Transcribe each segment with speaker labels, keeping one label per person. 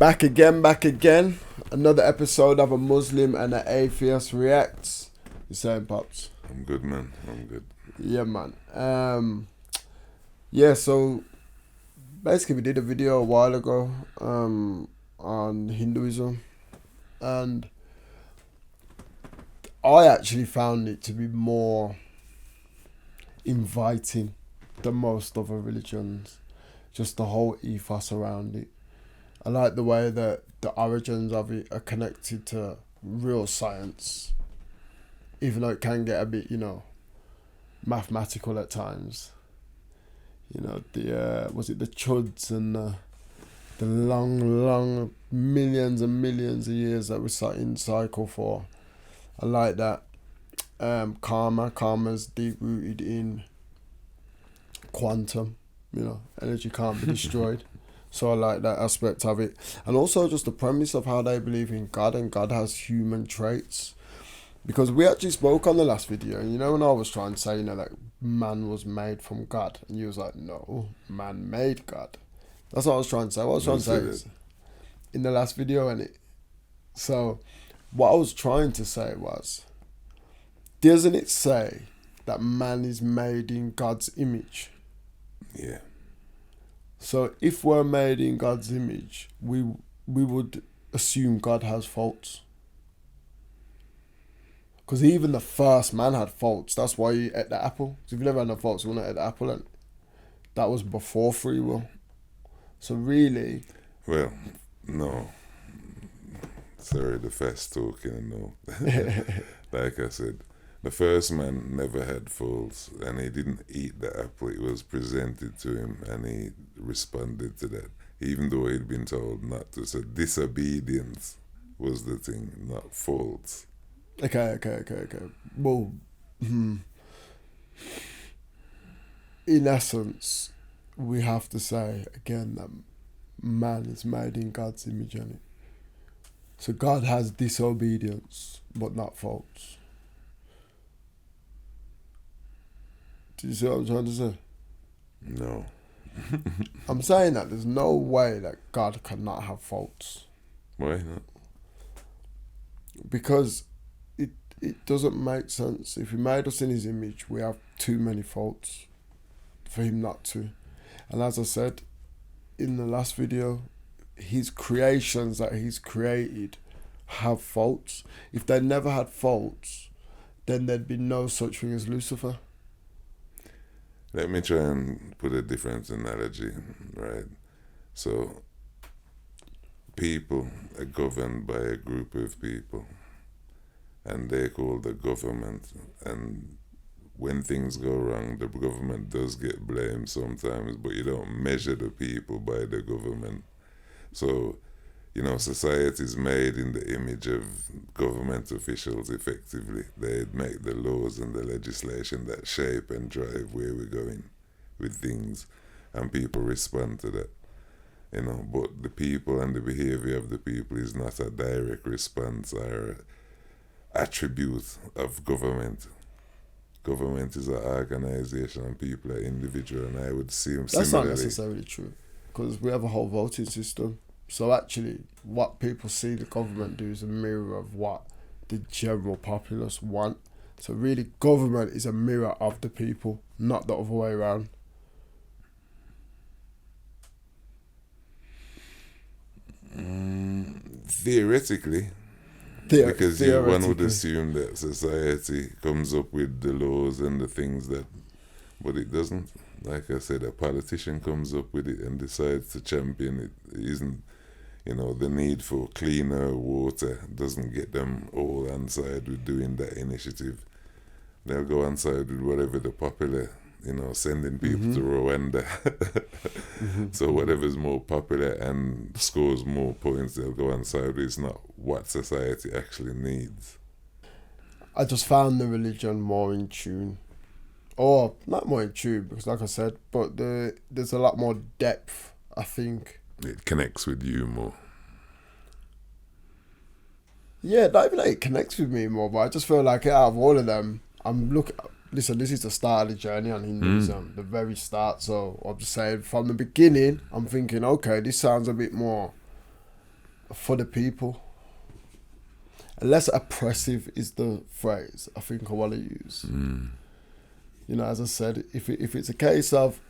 Speaker 1: Back again. Another episode of a Muslim and an Atheist Reacts. You saying, Pops?
Speaker 2: I'm good, man. I'm good.
Speaker 1: Yeah, man. So basically we did a video a while ago on Hinduism, and I actually found it to be more inviting than most other religions. Just the whole ethos around it. I like the way that the origins of it are connected to real science, even though it can get a bit, mathematical at times. Was it the chuds and the long millions and millions of years that we're in cycle for. I like that. Karma's deep rooted in quantum. Energy can't be destroyed. So I like that aspect of it. And also just the premise of how they believe in God, and God has human traits. Because we actually spoke on the last video, and when I was trying to say, that man was made from God, and you was like, no, man made God. That's what I was trying to say. What I was trying to say is, in the last video, so what I was trying to say was, doesn't it say that man is made in God's image?
Speaker 2: Yeah.
Speaker 1: So if we're made in God's image, we would assume God has faults. Because even the first man had faults. That's why he ate the apple. So if you never had no faults, you wouldn't eat the apple. And that was before free will. So really...
Speaker 2: Well, no. Sorry, the fast talking, no. Like I said, the first man never had faults, and he didn't eat the apple. It was presented to him, and he responded to that, even though he'd been told not to. So disobedience was the thing, not faults.
Speaker 1: Okay. Well, in essence, we have to say again that man is made in God's image, innit? So God has disobedience, but not faults. Do you see what I'm trying to say?
Speaker 2: No.
Speaker 1: I'm saying that there's no way that God cannot have faults.
Speaker 2: Why not?
Speaker 1: Because it doesn't make sense. If he made us in his image, we have too many faults for him not to. And as I said in the last video, his creations that he's created have faults. If they never had faults, then there'd be no such thing as Lucifer.
Speaker 2: Let me try and put a different analogy, right? So, people are governed by a group of people, and they call the government. And when things go wrong, the government does get blamed sometimes, but you don't measure the people by the government. So, society is made in the image of government officials, effectively. They make the laws and the legislation that shape and drive where we're going with things, and people respond to that. But the people and the behavior of the people is not a direct response or attribute of government. Government is an organization and people are individual, and I would see
Speaker 1: That's
Speaker 2: similarly.
Speaker 1: not necessarily true, because we have a whole voting system. So actually, what people see the government do is a mirror of what the general populace want. So really, government is a mirror of the people, not the other way around.
Speaker 2: Theoretically, because one would assume that society comes up with the laws and the things that, but it doesn't. Like I said, a politician comes up with it and decides to champion it. It isn't, the need for cleaner water doesn't get them all on side with doing that initiative. They'll go on side with whatever the popular, sending people to Rwanda. So whatever's more popular and scores more points, they'll go on side with. It's not what society actually needs.
Speaker 1: I just found the religion more in tune. Or, not more in tune, because like I said, but there's a lot more depth, I think.
Speaker 2: It connects with you more.
Speaker 1: Yeah, not even that it connects with me more, but I just feel like out of all of them, listen, this is the start of the journey on Hinduism, the very start. So I'm just saying, from the beginning, I'm thinking, okay, this sounds a bit more for the people. Less oppressive is the phrase I think I want to use. You know, as I said, if it's a case of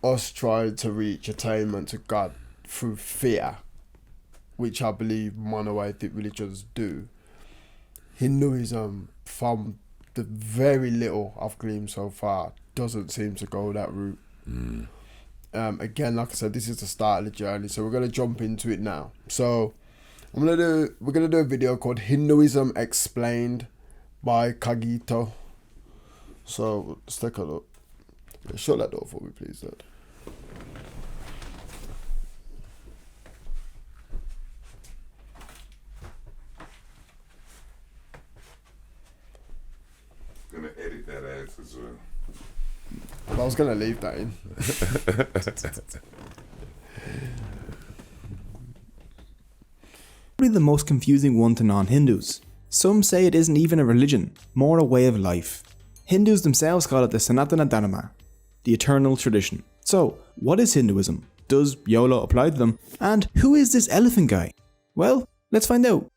Speaker 1: us trying to reach attainment to God through fear, which I believe monotheistic religions do, Hinduism, from the very little I've gleaned so far, doesn't seem to go that route. Again, like I said, this is the start of the journey, so we're gonna jump into it now. So we're gonna do a video called Hinduism Explained by Kagito. So let's take a look. Shut that door for me, please, Dad.
Speaker 2: Gonna edit that out as well.
Speaker 1: I was gonna leave that in.
Speaker 3: Probably the most confusing one to non-Hindus. Some say it isn't even a religion, more a way of life. Hindus themselves call it the Sanatana Dharma, the eternal tradition. So, what is Hinduism? Does YOLO apply to them? And who is this elephant guy? Well, let's find out.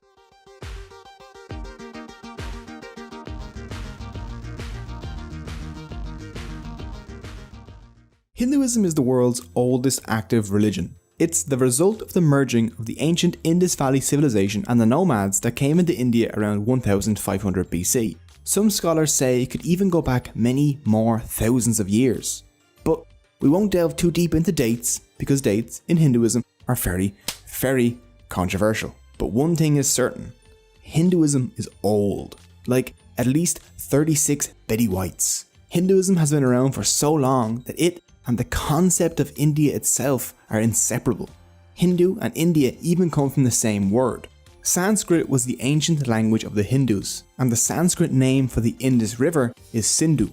Speaker 3: Hinduism is the world's oldest active religion. It's the result of the merging of the ancient Indus Valley civilization and the nomads that came into India around 1500 BC. Some scholars say it could even go back many more thousands of years. But we won't delve too deep into dates, because dates in Hinduism are very, very controversial. But one thing is certain, Hinduism is old, like at least 36 Betty Whites. Hinduism has been around for so long that it and the concept of India itself are inseparable. Hindu and India even come from the same word. Sanskrit was the ancient language of the Hindus, and the Sanskrit name for the Indus River is Sindhu.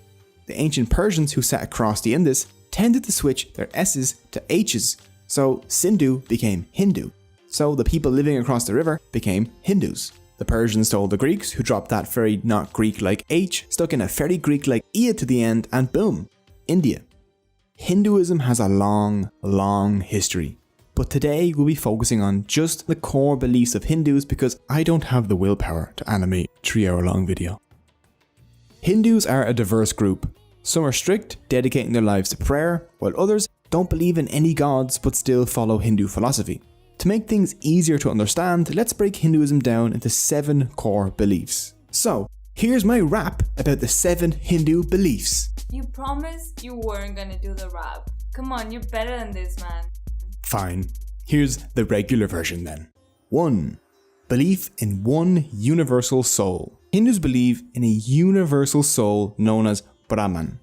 Speaker 3: The ancient Persians who sat across the Indus tended to switch their S's to H's, so Sindhu became Hindu. So the people living across the river became Hindus. The Persians told the Greeks, who dropped that very not Greek-like H, stuck in a very Greek-like E to the end, and boom, India. Hinduism has a long, long history. But today we'll be focusing on just the core beliefs of Hindus because I don't have the willpower to animate a 3-hour-long video. Hindus are a diverse group. Some are strict, dedicating their lives to prayer, while others don't believe in any gods but still follow Hindu philosophy. To make things easier to understand, let's break Hinduism down into 7 core beliefs. So, here's my rap about the 7 Hindu beliefs.
Speaker 4: You promised you weren't gonna do the rap. Come on, you're better than this, man.
Speaker 3: Fine, here's the regular version then. 1. Belief in one universal soul. Hindus believe in a universal soul known as Brahman,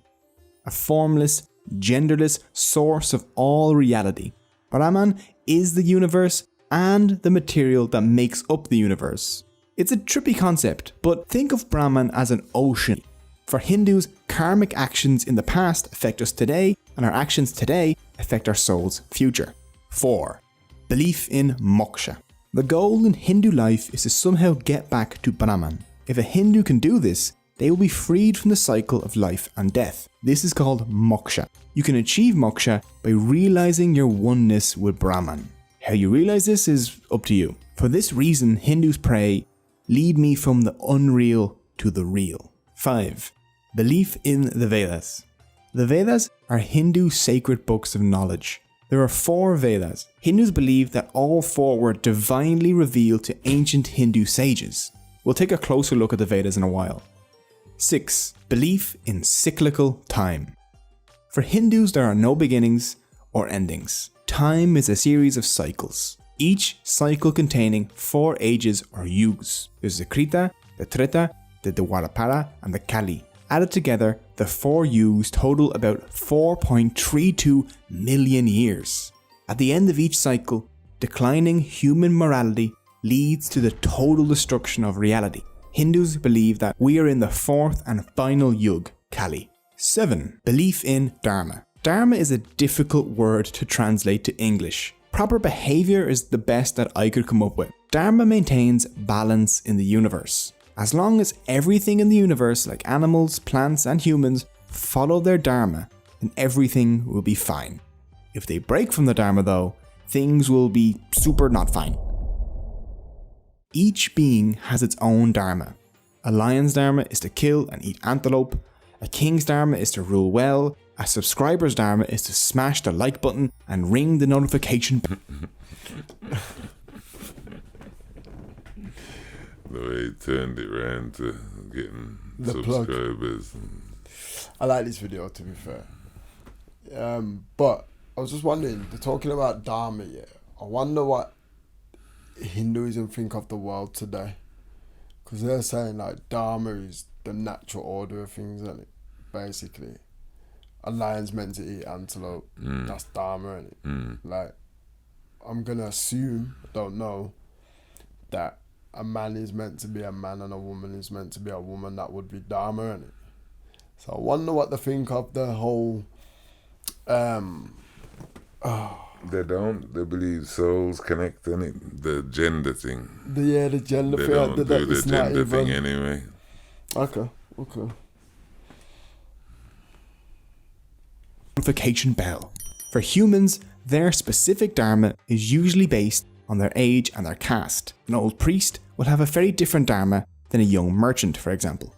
Speaker 3: a formless, genderless source of all reality. Brahman is the universe and the material that makes up the universe. It's a trippy concept, but think of Brahman as an ocean. For Hindus, karmic actions in the past affect us today, and our actions today affect our soul's future. 4. Belief in moksha. The goal in Hindu life is to somehow get back to Brahman. If a Hindu can do this, they will be freed from the cycle of life and death. This is called moksha. You can achieve moksha by realizing your oneness with Brahman. How you realize this is up to you. For this reason, Hindus pray, "Lead me from the unreal to the real." 5. Belief in the Vedas. The Vedas are Hindu sacred books of knowledge. There are 4 Vedas. Hindus believe that all 4 were divinely revealed to ancient Hindu sages. We'll take a closer look at the Vedas in a while. 6. Belief in cyclical time. For Hindus, there are no beginnings or endings. Time is a series of cycles, each cycle containing 4 ages or yugas. There's the Krita, the Treta, the Dwapara, and the Kali. Added together, the 4 yugas total about 4.32 million years. At the end of each cycle, declining human morality leads to the total destruction of reality. Hindus believe that we are in the 4th and final yug, Kali. 7. Belief in Dharma. Dharma is a difficult word to translate to English. Proper behavior is the best that I could come up with. Dharma maintains balance in the universe. As long as everything in the universe, like animals, plants, and humans, follow their Dharma, then everything will be fine. If they break from the Dharma though, things will be super not fine. Each being has its own dharma. A lion's dharma is to kill and eat antelope. A king's dharma is to rule well. A subscriber's dharma is to smash the like button and ring the notification bell.
Speaker 2: The way he turned it round to getting
Speaker 1: The plug.
Speaker 2: subscribers.
Speaker 1: I like this video, to be fair. But I was just wondering, they're talking about Dharma, yeah. I wonder what Hinduism think of the world today. Because they're saying, like, Dharma is the natural order of things, isn't it? Basically. A lion's meant to eat antelope. That's Dharma, isn't it? Like, I'm going to assume, I don't know, that a man is meant to be a man and a woman is meant to be a woman. That would be Dharma, isn't it? So I wonder what they think of the whole...
Speaker 2: They don't. They believe souls connect, innit? The gender thing.
Speaker 1: The gender
Speaker 2: They
Speaker 1: thing.
Speaker 2: don't do the
Speaker 1: It's not
Speaker 2: gender thing
Speaker 1: even...
Speaker 2: anyway.
Speaker 1: Okay.
Speaker 3: Notification bell. For humans, their specific dharma is usually based on their age and their caste. An old priest will have a very different dharma than a young merchant, for example.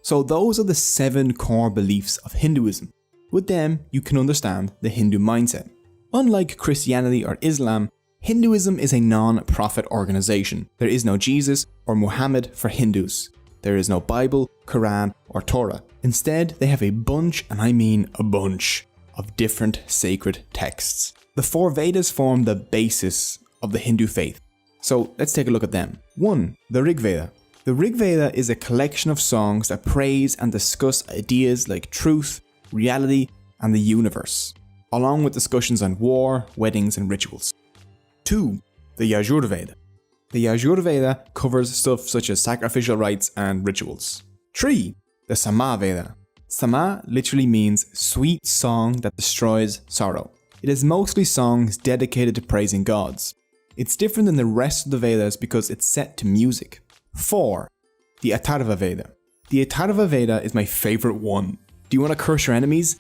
Speaker 3: So those are the 7 core beliefs of Hinduism. With them, you can understand the Hindu mindset. Unlike Christianity or Islam, Hinduism is a non-profit organization. There is no Jesus or Muhammad for Hindus. There is no Bible, Quran, or Torah. Instead, they have a bunch, and I mean a bunch, of different sacred texts. The 4 Vedas form the basis of the Hindu faith. So let's take a look at them. 1. The Rig Veda. The Rig Veda is a collection of songs that praise and discuss ideas like truth, reality, and the universe, along with discussions on war, weddings, and rituals. 2. The Yajur Veda. The Yajur Veda covers stuff such as sacrificial rites and rituals. 3. The Sama Veda. Sama literally means sweet song that destroys sorrow. It is mostly songs dedicated to praising gods. It's different than the rest of the Vedas because it's set to music. 4. The Atharva Veda. The Atharva Veda is my favorite one. Do you want to curse your enemies?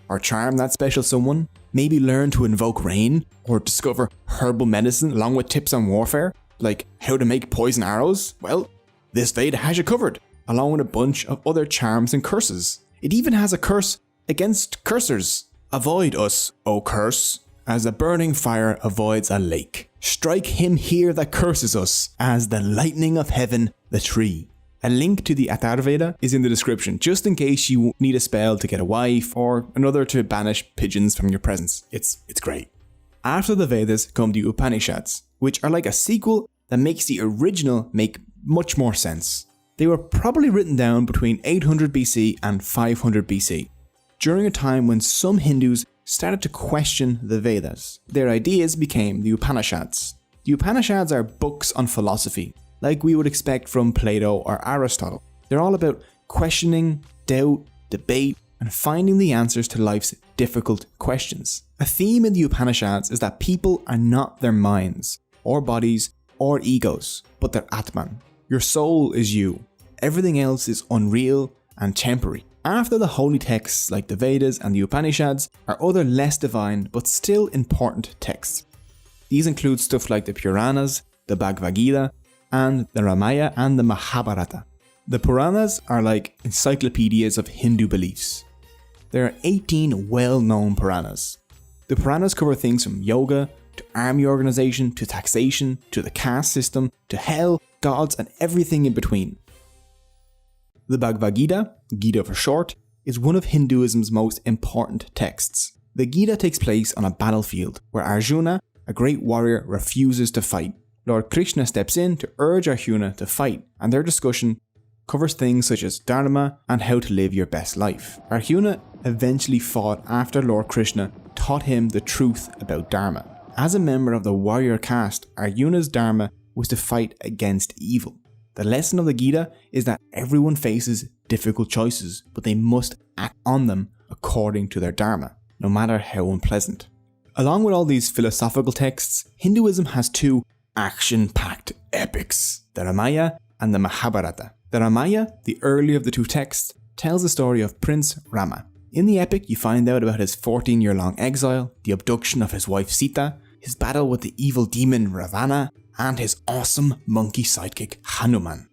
Speaker 3: Or charm that special someone? Maybe learn to invoke rain? Or discover herbal medicine along with tips on warfare? Like how to make poison arrows? Well, this Veda has you covered, along with a bunch of other charms and curses. It even has a curse against cursers. Avoid us, O curse, as a burning fire avoids a lake. Strike him here that curses us, as the lightning of heaven the tree. A link to the Atharva Veda is in the description, just in case you need a spell to get a wife or another to banish pigeons from your presence. It's great. After the Vedas come the Upanishads, which are like a sequel that makes the original make much more sense. They were probably written down between 800 BC and 500 BC, during a time when some Hindus started to question the Vedas. Their ideas became the Upanishads. The Upanishads are books on philosophy, like we would expect from Plato or Aristotle. They're all about questioning, doubt, debate, and finding the answers to life's difficult questions. A theme in the Upanishads is that people are not their minds, or bodies, or egos, but their Atman. Your soul is you. Everything else is unreal and temporary. After the holy texts like the Vedas and the Upanishads are other less divine but still important texts. These include stuff like the Puranas, the Bhagavad Gita, and the Ramayana and the Mahabharata. The Puranas are like encyclopedias of Hindu beliefs. There are 18 well-known Puranas. The Puranas cover things from yoga, to army organization, to taxation, to the caste system, to hell, gods, and everything in between. The Bhagavad Gita, Gita for short, is one of Hinduism's most important texts. The Gita takes place on a battlefield where Arjuna, a great warrior, refuses to fight. Lord Krishna steps in to urge Arjuna to fight, and their discussion covers things such as dharma and how to live your best life. Arjuna eventually fought after Lord Krishna taught him the truth about dharma. As a member of the warrior caste, Arjuna's dharma was to fight against evil. The lesson of the Gita is that everyone faces difficult choices, but they must act on them according to their dharma, no matter how unpleasant. Along with all these philosophical texts, Hinduism has 2 action-packed epics, the Ramayana and the Mahabharata. The Ramayana, the earlier of the 2 texts, tells the story of Prince Rama. In the epic, you find out about his 14-year-long exile, the abduction of his wife Sita, his battle with the evil demon Ravana, and his awesome monkey sidekick Hanuman.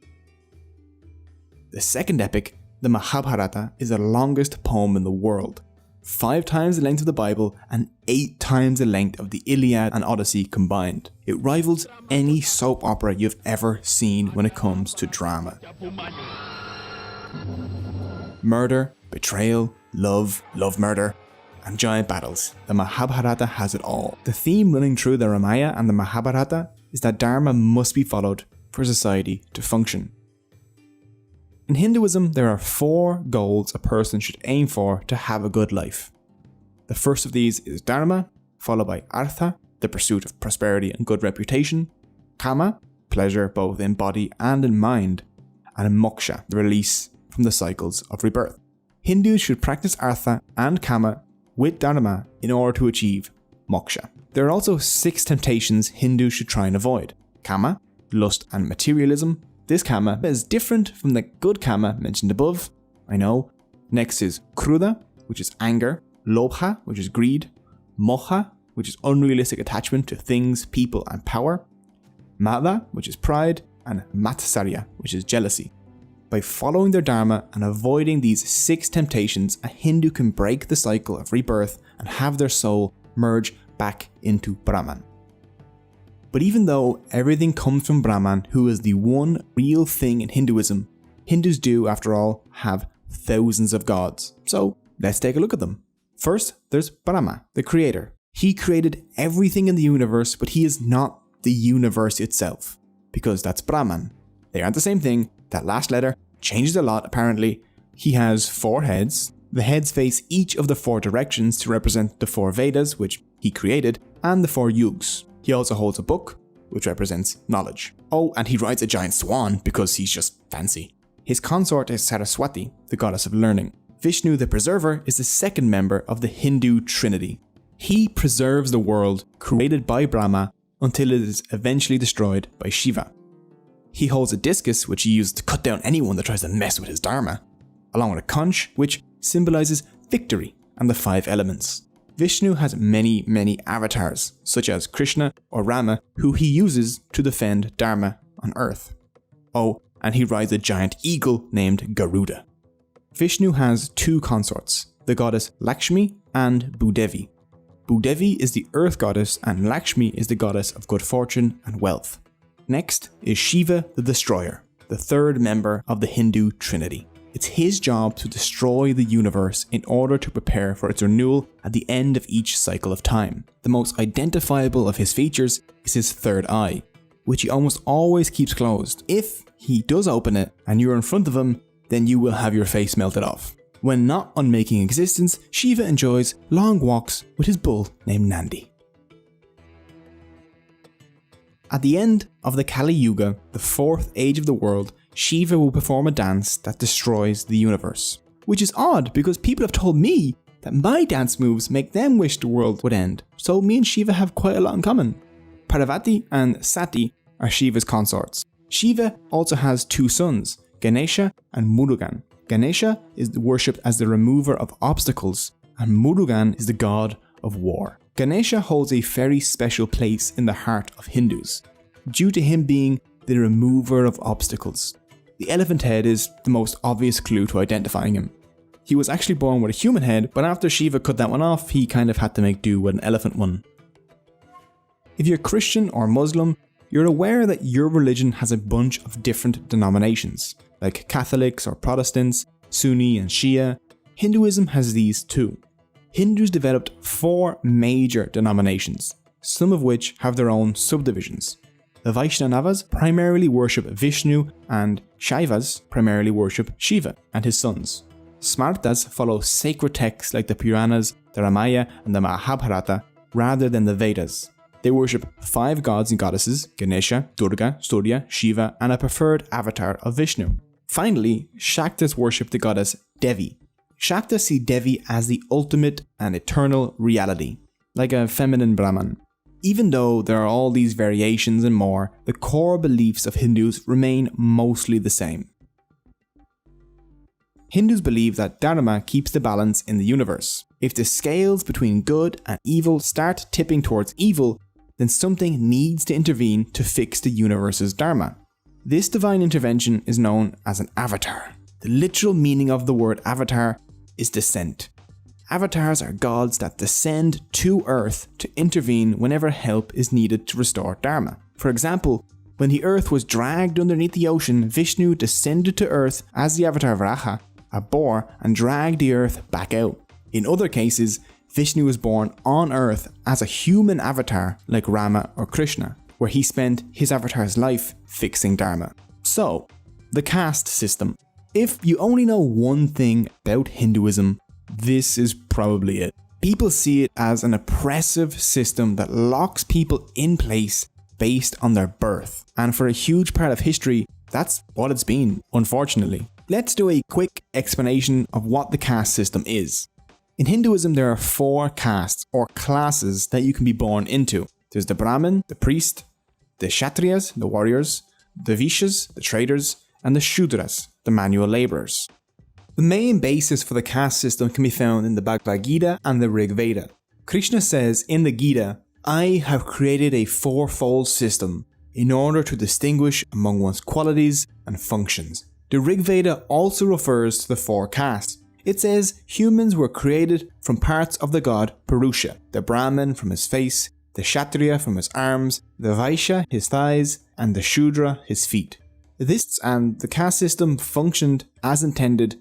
Speaker 3: The second epic, the Mahabharata, is the longest poem in the world, 5 times the length of the Bible and 8 times the length of the Iliad and Odyssey combined. It rivals any soap opera you've ever seen when it comes to drama. Murder, betrayal, love murder, and giant battles. The Mahabharata has it all. The theme running through the Ramayana and the Mahabharata is that dharma must be followed for society to function. In Hinduism, there are 4 goals a person should aim for to have a good life. The first of these is dharma, followed by artha, the pursuit of prosperity and good reputation, kama, pleasure both in body and in mind, and moksha, the release from the cycles of rebirth. Hindus should practice artha and kama with dharma in order to achieve moksha. There are also 6 temptations Hindus should try and avoid. Kama, lust and materialism. This kama is different from the good kama mentioned above, I know. Next is kruda, which is anger, lobha, which is greed, moha, which is unrealistic attachment to things, people and power, mada, which is pride, and matsarya, which is jealousy. By following their dharma and avoiding these 6 temptations, a Hindu can break the cycle of rebirth and have their soul merge back into Brahman. But even though everything comes from Brahman, who is the one real thing in Hinduism, Hindus do, after all, have thousands of gods. So let's take a look at them. First, there's Brahma, the creator. He created everything in the universe, but he is not the universe itself, because that's Brahman. They aren't the same thing. That last letter changes a lot, apparently. He has 4 heads. The heads face each of the 4 directions to represent the 4 Vedas, which he created, and the 4 yugs. He also holds a book, which represents knowledge. Oh, and he rides a giant swan because he's just fancy. His consort is Saraswati, the goddess of learning. Vishnu the Preserver is the second member of the Hindu Trinity. He preserves the world created by Brahma until it is eventually destroyed by Shiva. He holds a discus, which he uses to cut down anyone that tries to mess with his dharma, along with a conch, which symbolizes victory and the 5 elements. Vishnu has many avatars, such as Krishna or Rama, who he uses to defend dharma on earth. Oh, and he rides a giant eagle named Garuda. Vishnu has 2 consorts, the goddess Lakshmi and Bhudevi. Bhudevi is the earth goddess and Lakshmi is the goddess of good fortune and wealth. Next is Shiva the Destroyer, the 3rd member of the Hindu Trinity. It's his job to destroy the universe in order to prepare for its renewal at the end of each cycle of time. The most identifiable of his features is his 3rd eye, which he almost always keeps closed. If he does open it and you're in front of him, then you will have your face melted off. When not unmaking existence, Shiva enjoys long walks with his bull named Nandi. At the end of the Kali Yuga, the 4th age of the world, Shiva will perform a dance that destroys the universe. Which is odd because people have told me that my dance moves make them wish the world would end. So me and Shiva have quite a lot in common. Parvati and Sati are Shiva's consorts. Shiva also has 2 sons, Ganesha and Murugan. Ganesha is worshipped as the remover of obstacles, and Murugan is the god of war. Ganesha holds a very special place in the heart of Hindus, due to him being the remover of obstacles. The elephant head is the most obvious clue to identifying him. He was actually born with a human head, but after Shiva cut that one off, he kind of had to make do with an elephant one. If you're Christian or Muslim, you're aware that your religion has a bunch of different denominations, like Catholics or Protestants, Sunni and Shia. Hinduism has these too. Hindus developed 4 major denominations, some of which have their own subdivisions. The Vaishnavas primarily worship Vishnu and Shaivas primarily worship Shiva and his sons. Smartas follow sacred texts like the Puranas, the Ramayana and the Mahabharata rather than the Vedas. They worship 5 gods and goddesses, Ganesha, Durga, Surya, Shiva and a preferred avatar of Vishnu. Finally, Shaktas worship the goddess Devi. Shaktas see Devi as the ultimate and eternal reality, like a feminine Brahman. Even though there are all these variations and more, the core beliefs of Hindus remain mostly the same. Hindus believe that dharma keeps the balance in the universe. If the scales between good and evil start tipping towards evil, then something needs to intervene to fix the universe's dharma. This divine intervention is known as an avatar. The literal meaning of the word avatar is descent. Avatars are gods that descend to Earth to intervene whenever help is needed to restore dharma. For example, when the Earth was dragged underneath the ocean, Vishnu descended to Earth as the avatar Varaha, a boar, and dragged the Earth back out. In other cases, Vishnu was born on Earth as a human avatar like Rama or Krishna, where he spent his avatar's life fixing dharma. So, the caste system. If you only know one thing about Hinduism, this is probably it. People see it as an oppressive system that locks people in place based on their birth. And for a huge part of history, that's what it's been, unfortunately. Let's do a quick explanation of what the caste system is. In Hinduism, there are 4 castes or classes that you can be born into. There's the Brahmin, the priest, the Kshatriyas, the warriors, the Vaishyas, the traders, and the Shudras, the manual laborers. The main basis for the caste system can be found in the Bhagavad Gita and the Rig Veda. Krishna says in the Gita, "I have created a 4-fold system in order to distinguish among one's qualities and functions." The Rig Veda also refers to the 4 castes. It says humans were created from parts of the god Purusha, the Brahmin from his face, the Kshatriya from his arms, the Vaishya his thighs, and the Shudra his feet. This and the caste system functioned as intended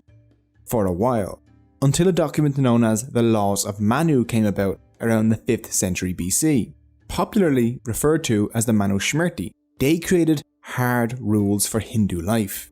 Speaker 3: for a while, until a document known as the Laws of Manu came about around the 5th century BC, popularly referred to as the Manu Smriti. They created hard rules for Hindu life.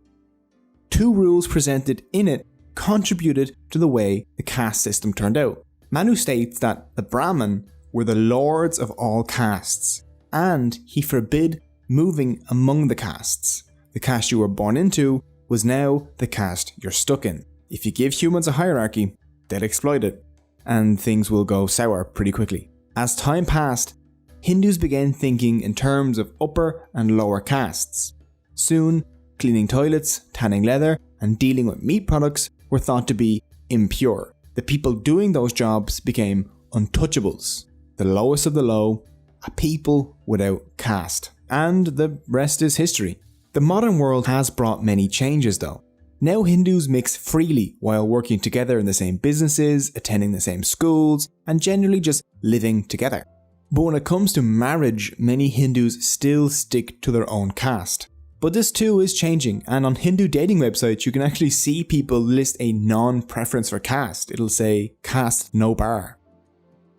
Speaker 3: 2 rules presented in it contributed to the way the caste system turned out. Manu states that the Brahmin were the lords of all castes, and he forbid moving among the castes. The caste you were born into was now the caste you're stuck in. If you give humans a hierarchy, they'll exploit it, and things will go sour pretty quickly. As time passed, Hindus began thinking in terms of upper and lower castes. Soon, cleaning toilets, tanning leather, and dealing with meat products were thought to be impure. The people doing those jobs became untouchables, the lowest of the low, a people without caste. And the rest is history. The modern world has brought many changes though. Now Hindus mix freely while working together in the same businesses, attending the same schools, and generally just living together. But when it comes to marriage, many Hindus still stick to their own caste. But this too is changing, and on Hindu dating websites you can actually see people list a non-preference for caste. It'll say caste no bar.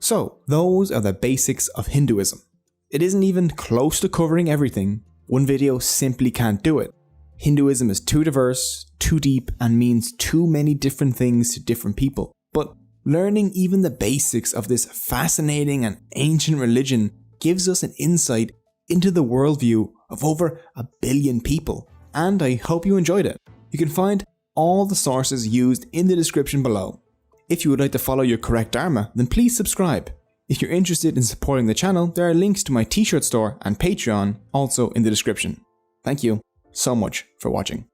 Speaker 3: So those are the basics of Hinduism. It isn't even close to covering everything. One video simply can't do it. Hinduism is too diverse, too deep, and means too many different things to different people. But learning even the basics of this fascinating and ancient religion gives us an insight into the worldview of over 1 billion people. And I hope you enjoyed it. You can find all the sources used in the description below. If you would like to follow your correct dharma, then please subscribe. If you're interested in supporting the channel, there are links to my t-shirt store and Patreon also in the description. Thank you so much for watching.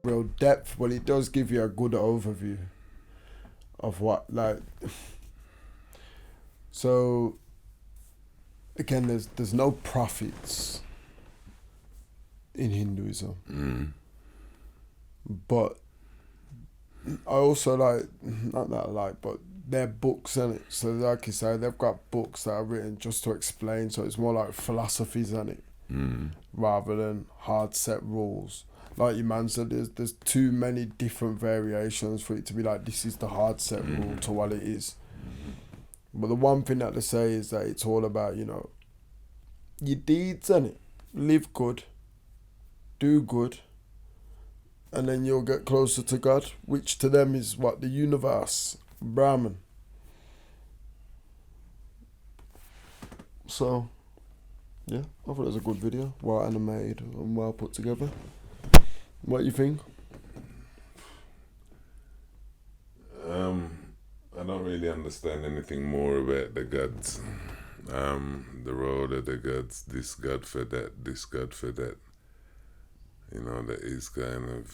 Speaker 1: Real depth, well, it does give you a good overview of what, like, so again, there's no prophets in Hinduism, but I also but they're books in it. So like you say, they've got books that are written just to explain. So it's more like philosophies in it, rather than hard set rules. Like your man said, there's too many different variations for it to be like this is the hard set rule to what it is. But the one thing that they say is that it's all about, you know, your deeds, innit? Live good, do good, and then you'll get closer to God, which to them is what? The universe, Brahman. So, yeah, I thought it was a good video, well animated and well put together. What do you think?
Speaker 2: don't really understand anything more about the gods. The role of the gods, this god for that, this god for that. You know, that is kind of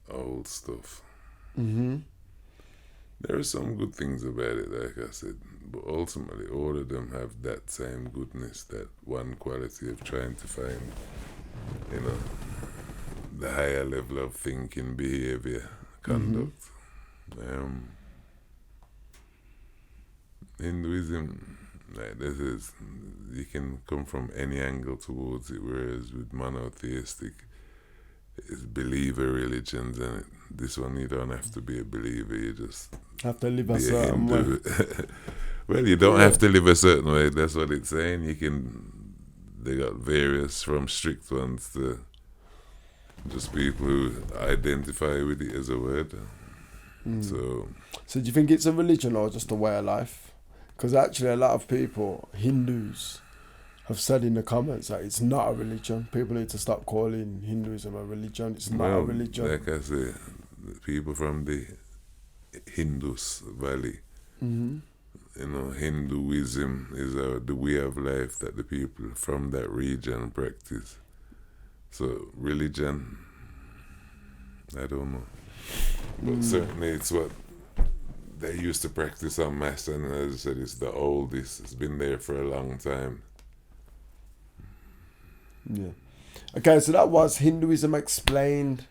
Speaker 2: old stuff.
Speaker 1: Mm-hmm.
Speaker 2: There are some good things about it, like I said, but ultimately all of them have that same goodness, that one quality of trying to find, you know, the higher level of thinking, behavior, conduct. Hinduism, like this is, you can come from any angle towards it, whereas with monotheistic, it's believer religions, and this one you don't have to be a believer, you just
Speaker 1: Have to live a
Speaker 2: be a
Speaker 1: certain way.
Speaker 2: Hindu. Well, you don't have to live a certain way, that's what it's saying. You can, they got various, from strict ones to just people who identify with it as a word. So
Speaker 1: So do you think it's a religion or just a way of life? Because actually a lot of people, Hindus, have said in the comments that it's not a religion. People need to stop calling Hinduism a religion. It's not a religion.
Speaker 2: like I say, the people from the Indus Valley,
Speaker 1: Mm-hmm.
Speaker 2: you know, Hinduism is the way of life that the people from that region practice. So religion, I don't know, but certainly it's what they used to practice en masse, and as I said, it's the oldest. It's been there for a long time.
Speaker 1: Yeah. Okay, so that was Hinduism explained.